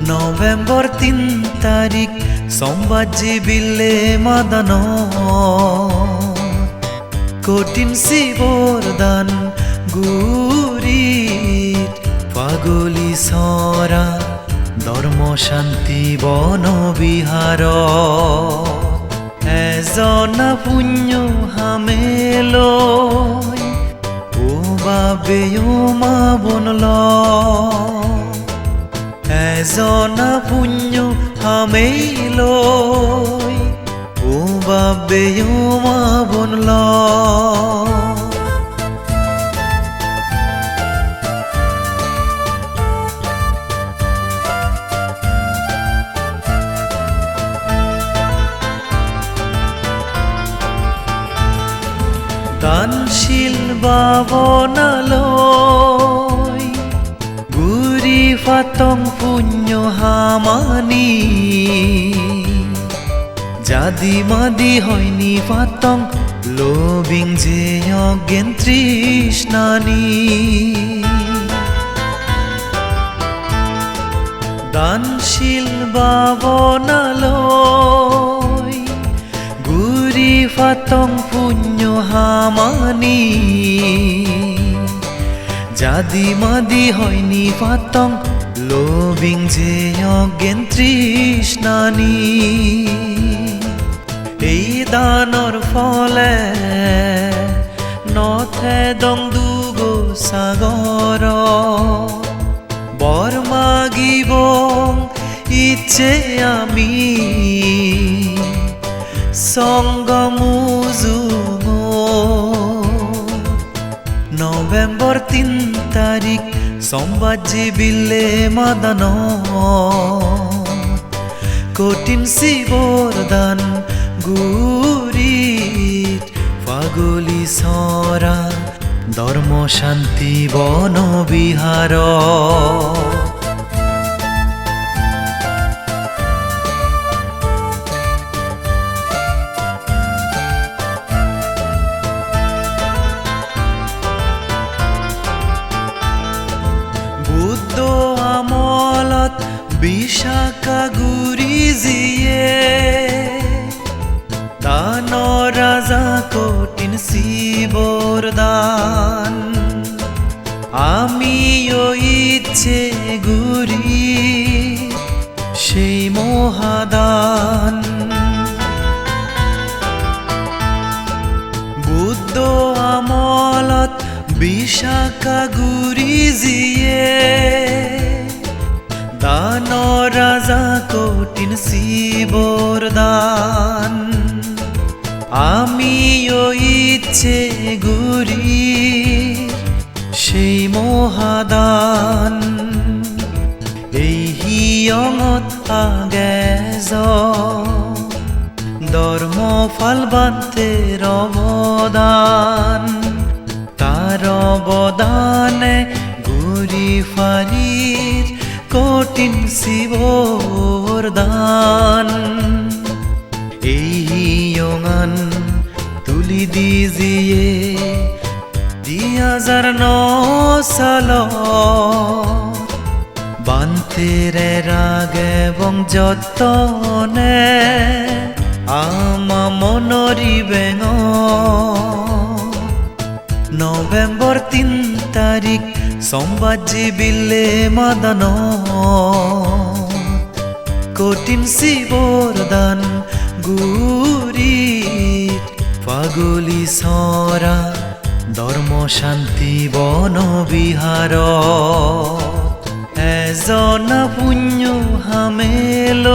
November 3 তারিখ সম্বাজি বিলে মাদান কঠিন শিবর দান গুরিত পাগলি সরা ধর্ম শান্তি বন বিহার এজনা পুণ্য হামেল ও বাবে ও মা বনল এজনা পুণ্য হামেল ও বাবে ও মা বনল দানশীল বাবনালয় গুরি ফাতং পুণ্য হামানি জাদি মাদি হয়নি ফাতং লোভিং যে অজ্ঞান তৃষ্ণানি দানশীল বাবনালয় গুরি ফাতং পুণ্য হামানি জাদি মাদি হয়নি ফাতং লোভিং যে অজ্ঞান তৃষ্ণানি এই দানর ফলে নথে দং দুগো সাগর বর মাগিব ইচ্ছে আমি সঙ্গমুজুম নভেম্বর 3 তারিখ সম্বাজি বিলে মাদান কঠিন শিবর দান গুরিত পাগলি সরা ধর্ম শান্তি বন বিহার বুদ্ধ আমলত বিশাখা গুরি জিয়ে দান রাজা কঠিন শিবর দান আমিও ইচ্ছে গুরি সেই মহাদান বুদ্ধ আমলত বিশাখা গুরি জিয়ে দান রাজা কঠিন শিবর দান আমিও ইচ্ছে গুরি সেই মহাদান এই হিয়ঙত আগেজ ধর্ম ফাল বান্তে অবদান তার অবদানে গুরি ফারির কঠিন শিবর দান এই হিয়ঙান তুলি দিজিয়ে 2009 সাল বান্তেরে রাগ এবং যতনে আমা মনরি বেঙ নভেম্বর 3 তারিখ সম্বাজি বিলে মাদান কঠিন শিবর দান গুরিত পাগলি সরা ধর্ম শান্তি বন বিহার এজনা পুণ্য হামেল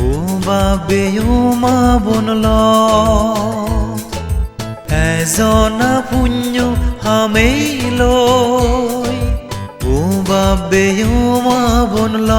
ও বাবে ও মা বনল এজনা পুণ্য হামেল ও বাবে ও মা বনল